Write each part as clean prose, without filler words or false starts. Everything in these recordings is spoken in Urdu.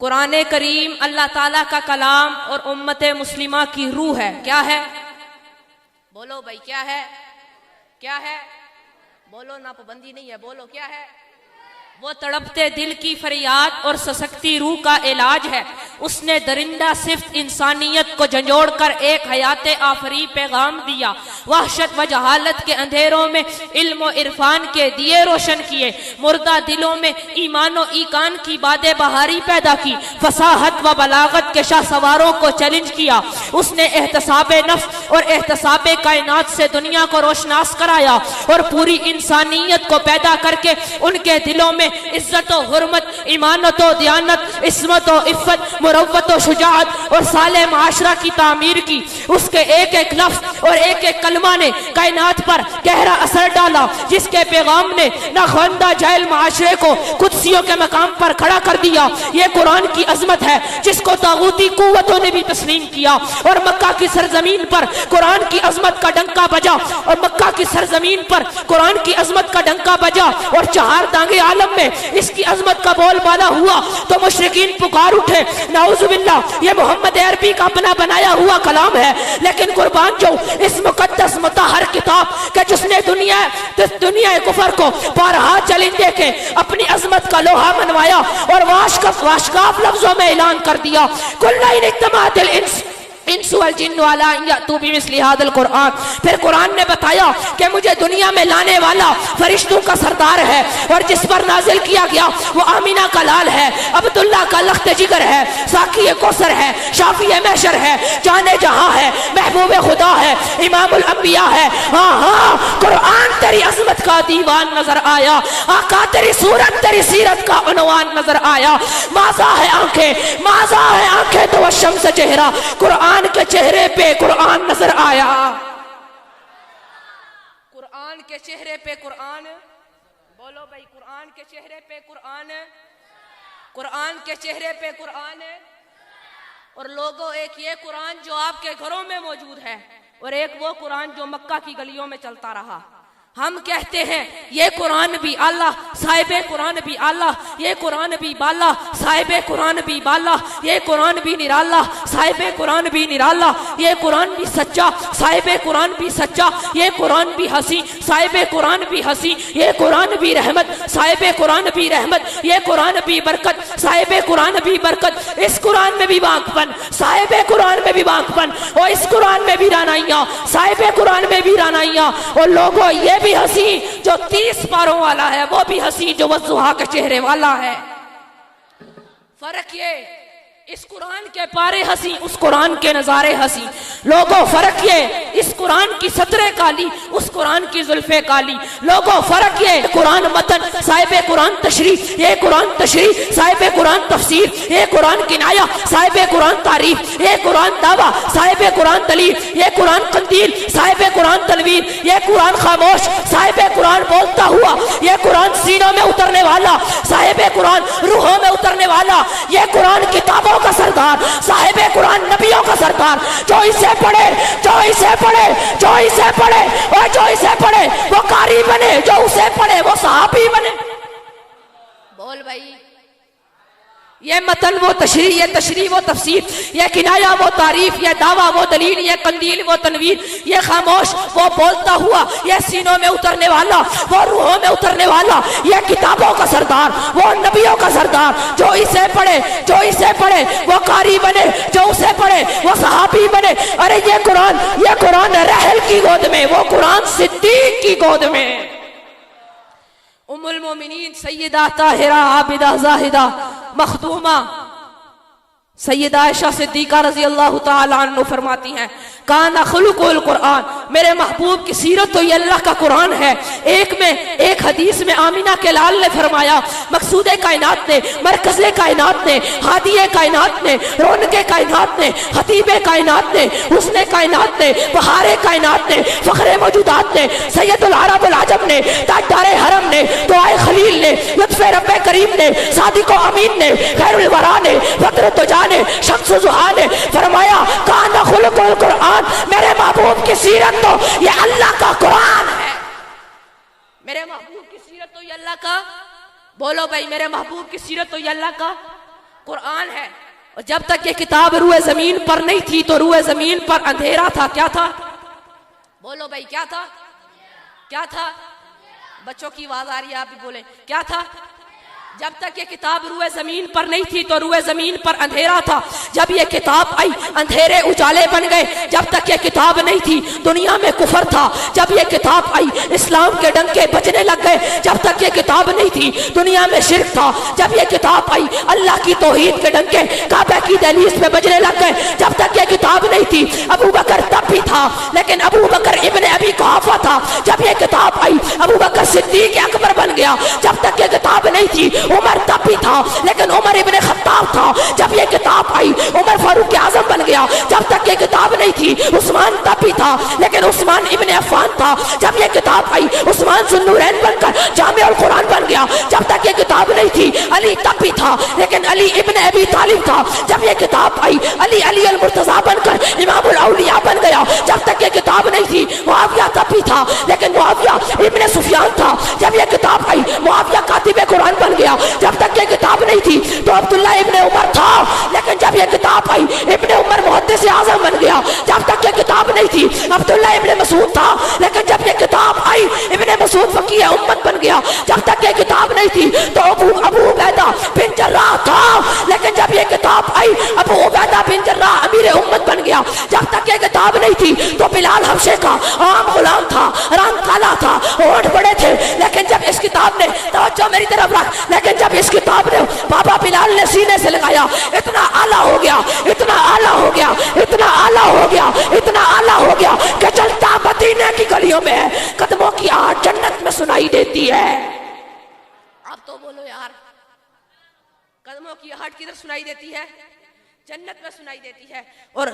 قرآن کریم اللہ تعالیٰ کا کلام اور امت مسلمہ کی روح ہے. کیا ہے؟ بولو بھائی کیا ہے؟ کیا ہے؟ بولو نا، پابندی نہیں ہے، بولو کیا ہے؟ وہ تڑپتے دل کی فریاد اور سسکتی روح کا علاج ہے. اس نے درندہ صفت انسانیت کو جھنجھوڑ کر ایک حیات آفری پیغام دیا. وحشت و جہالت کے اندھیروں میں علم و عرفان کے دیے روشن کیے. مردہ دلوں میں ایمان و ایقان کی باد بہاری پیدا کی. فصاحت و بلاغت کے شاہ سواروں کو چیلنج کیا. اس نے احتساب نفس اور احتساب کائنات سے دنیا کو روشناس کرایا اور پوری انسانیت کو پیدا کر کے ان کے دلوں میں عزت و حرمت، ایمانت و دیانت، عصمت و عفت، مروت و شجاعت اور صالح معاشرہ کی تعمیر کی. اس کے ایک ایک لفظ اور ایک ایک کلمہ نے کائنات پر گہرا اثر ڈالا، جس کے پیغام نے ناخواندہ جاہل معاشرے کو قدسیوں کے مقام پر کھڑا کر دیا. یہ قرآن کی عظمت ہے جس کو طاغوتی قوتوں نے بھی تسلیم کیا. اور مکہ کی سرزمین پر قرآن کی عظمت کا ڈنکا بجا، اور مکہ کی سرزمین پر قرآن کی عظمت کا ڈنکا بجا اور چہار دانگے عالم میں اس کی عظمت کا بول بالا ہوا تو مشرکین پکار اٹھے، نعوذ باللہ یہ محمد عربی کا اپنا بنایا ہوا کلام ہے. لیکن قربان جو اس مقدس مطہر کتاب کہ جس نے دنیا کفر کو بارہا چیلنج دے کے اپنی عظمت کا لوہا منوایا اور واشکاف لفظوں میں اعلان کر دیا، کل ان اجتماعت الانس والجن علی ان یأتوا بمثل هذا القرآن. پھر قرآن نے بتایا کہ مجھے دنیا میں لانے والا فرشتوں کا سردار ہے، اور جس پر نازل کیا گیا وہ آمینہ کا لال ہے، عبداللہ کا لخت جگر ہے، ساقی کوثر ہے، شافی محشر ہے، جان جہاں ہے، محبوب خدا ہے، امام الانبیاء ہے. ہاں ہاں قرآن تیری عظمت کا دیوان نظر آیا، آقا تیری صورت تیری سیرت کا عنوان نظر آیا. ماذا ہے آنکھیں، ماذا ہے آنکھیں تو الشمس چہرہ، قرآن کے چہرے پہ قرآن نظر آیا. قرآن کے چہرے پہ قرآن، بولو بھائی قرآن کے چہرے پہ قرآن، قرآن کے چہرے پہ قرآن. اور لوگوں ایک یہ قرآن جو آپ کے گھروں میں موجود ہے، اور ایک وہ قرآن جو مکہ کی گلیوں میں چلتا رہا. ہم کہتے ہیں یہ قرآن بھی اعلیٰ، صاحب قرآن بھی اعلیٰ، یہ قرآن بھی بالا، صاحب قرآن بھی بالا، یہ قرآن بھی نرالا، صاحب قرآن بھی نرالا، یہ قرآن بھی سچا، صاحب قرآن بھی سچا، یہ قرآن بھی ہنسی، صاحب قرآن بھی ہنسی، یہ قرآن بھی رحمت، صاحب قرآن بھی رحمت، یہ قرآن بھی برکت، صاحب قرآن بھی برکت. اس قرآن میں بھی بانک پن، صاحب قرآن میں بھی بانک پن، اور اس قرآن میں بھی رانائیاں، صاحب قرآن میں بھی رانائیاں. اور لوگوں یہ بھی ہنسی جو 30 پاروں والا ہے، وہ بھی ہنسی جو وضحا کے چہرے والا ہے. فرق یہ اس قرآن کے پارے ہنسی، اس قرآن کے نظارے ہنسی. لوگوں فرق یہ اس قرآن کی سطریں کالی، اس قرآن کی زلفیں کالی. لوگوں فرق یہ قرآن متن، صاحب قرآن تشریح، یہ قرآن تشریح، صاحب قرآن تفسیر، یہ قرآن کنایہ، صاحب قرآن تعریف، یہ قرآن دعویٰ، صاحب قرآن دلیل، یہ قرآن قندیل، صاحب قرآن تنویر، یہ قرآن خاموش، صاحب قرآن بولتا ہوا، یہ قرآن سینوں میں اترنے والا، صاحب قرآن روحوں میں اترنے والا، یہ قرآن کتابوں کا سردار، صاحب قرآن نبیوں کا سردار. جو اسے پڑھے، جو اسے پڑھے، جو اسے پڑھے، اور جو اسے پڑھے وہ قاری بنے، جو اسے پڑھے وہ صحابی بنے. بول بھائی یہ متن وہ تشریح، یہ تشریح وہ تفسیر، یہ کنایہ وہ تعریف، یہ دعویٰ وہ دلیل، یہ قندیل وہ تنویر، یہ خاموش وہ بولتا ہوا، یہ سینوں میں اترنے والا، وہ روحوں میں اترنے والا، یہ کتابوں کا سردار، وہ نبیوں کا سردار. جو اسے پڑھے، جو اسے پڑھے وہ قاری بنے، جو اسے پڑھے وہ صحابی بنے. ارے یہ قرآن رحل کی گود میں، وہ قرآن صدیق کی گود میں. ام المومنین سیدہ طاہرہ عابدہ زاہدہ مخدومہ سیدہ عائشہ صدیقہ رضی اللہ تعالی عنہ فرماتی ہیں، کانا خلق القرآن، میرے محبوب کی سیرت تو یہ اللہ کا قرآن ہے. ایک حدیث میں آمینہ کے لال نے فرمایا، مقصود کائنات نے، مرکز کائنات نے، ہادی کائنات نے، رونق کائنات نے، خطیب کائنات نے، حسن کائنات نے، بہار کائنات نے، فخر موجودات نے، سید العرب العجم نے، تاجدار حرم نے، دعائے خلیل نے، لطف رب کریم نے، صادق و امین نے، خیر الورا نے، بدر الدجا نے، شمس ضحیٰ نے فرمایا، کانا خلق القرآن، میرے محبوب کی سیرت تو یہ اللہ کا قرآن ہے. میرے محبوب کی سیرت تو یہ اللہ کا، بولو بھائی میرے محبوب کی سیرت تو یہ اللہ کا قرآن ہے. اور جب تک یہ کتاب روئے زمین پر نہیں تھی تو روئے زمین پر اندھیرا تھا. کیا تھا؟ بولو بھائی کیا تھا؟ کیا تھا؟ بچوں کی آواز آ رہی ہے، آپ بھی بولیں کیا تھا؟ جب تک یہ کتاب روئے زمین پر نہیں تھی تو روئے زمین پر اندھیرا تھا. جب یہ کتاب آئی اندھیرے اجالے بن گئے. جب تک یہ کتاب نہیں تھی دنیا میں کفر تھا. جب یہ کتاب آئی اسلام کے ڈنکے بجنے لگ گئے. جب تک یہ کتاب نہیں تھی دنیا میں شرک تھا. جب یہ کتاب آئی اللہ کی توحید کے ڈنکے کعبہ کی دہلیز پہ بجنے لگ گئے. جب تک یہ کتاب نہیں تھی ابو بکر تب بھی تھا لیکن ابو بکر ابن ابی قحافہ تھا. جب یہ کتاب آئی ابو بکر صدیق اکبر بن گیا. جب تک یہ کتاب نہیں تھی عمر تب بھی تھا لیکن عمر ابن خطاب تھا. جب یہ کتاب آئی عمر فاروق اعظم بن گیا. جب تک یہ کتاب نہیں تھی عثمان تب بھی تھا لیکن عثمان ابن عفان تھا. جب یہ کتاب آئی عثمان ذو النورین بن کر جامع القرآن بن گیا. جب تک یہ کتاب نہیں تھی علی تب بھی تھا لیکن علی ابن ابی طالب تھا. جب یہ کتاب آئی علی المرتضیٰ بن کر امام الاولیاء بن گیا. جب تک یہ کتاب نہیں تھی معاویہ تب بھی تھا لیکن معاویہ ابن سفیان تھا. جب یہ کتاب آئی معاویہ کاتب قرآن بن گیا. جب تک یہ کتاب نہیں تھی تو عبداللہ ابن عمر تھا لیکن جب یہ کتاب آئی ابن عمر محدث اعظم بن گیا. جب تک یہ کتاب نہیں تھی عبداللہ ابن مسعود تھا لیکن جب یہ کتاب آئی ابن مسعود فقیہ امت بن گیا. جب تک یہ کتاب نہیں تھی تو ابو عبیدہ بن جراح تھا لیکن جب یہ کتاب آئی ابو عبیدہ بن جراح امیر امت بن گیا. جب تک یہ کتاب نہیں تھی تو بلال حبشے کا عام غلام تھا. رنگ کالا تھا ہونٹ بڑے تھے لیکن جب اس کتاب نے توجہ میری طرف رکھ لیکن جب اس کتاب نے بابا بلال نے سینے سے لگایا اتنا اعلیٰ ہو گیا اتنا اعلیٰ ہو گیا اتنا اعلیٰ ہو گیا اتنا اعلیٰ ہو گیا کہ چلتا مدینے کی گلیوں میں قدموں کی آہٹ جنت میں سنائی دیتی ہے. اب تو بولو یار قدموں کی آہٹ کدھر سنائی دیتی ہے؟ جنت میں سنائی دیتی ہے. اور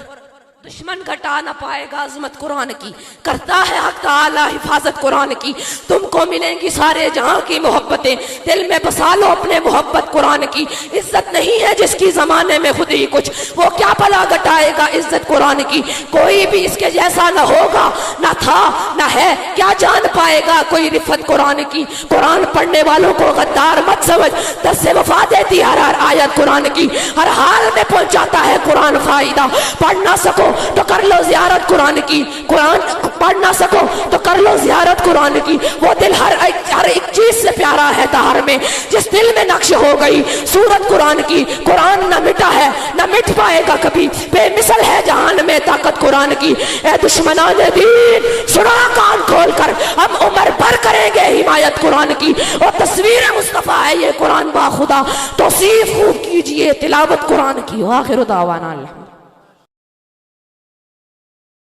دشمن گھٹا نہ پائے گا عظمت قرآن کی. کرتا ہے حق تعالی حفاظت قرآن کی. تم کو ملیں گی سارے جہاں کی محبتیں دل میں بسا لو اپنے محبت قرآن کی. عزت نہیں ہے جس کی زمانے میں خود ہی کچھ وہ کیا بھلا گھٹائے گا عزت قرآن کی. کوئی بھی اس کے جیسا نہ ہوگا نہ تھا نہ ہے کیا جان پائے گا کوئی رفت قرآن کی. قرآن پڑھنے والوں کو غدار مت سمجھ دس سے وفا دیتی ہر آیت قرآن کی. ہر حال میں پہنچاتا ہے قرآن فائدہ. پڑھ نہ سکو تو کر لو زیارت قرآن کی. قرآن پڑھ نہ سکو تو کر لو زیارت قرآن کی. وہ دل ہر ایک چیز سے پیارا ہے دہر میں جس دل میں نقش ہو گئی سورت قرآن کی. قرآن نہ مٹا ہے نہ مٹ پائے گا کبھی. بے مثل ہے جہان میں طاقت قرآن کی. اے دشمنان دین سنا کان کھول کر ہم عمر بھر کریں گے حمایت قرآن کی. اور تصویر مصطفیٰ ہے یہ قرآن با خدا توصیف خوب کیجئے تلاوت قرآن کی. آخر دعوانا الحمد.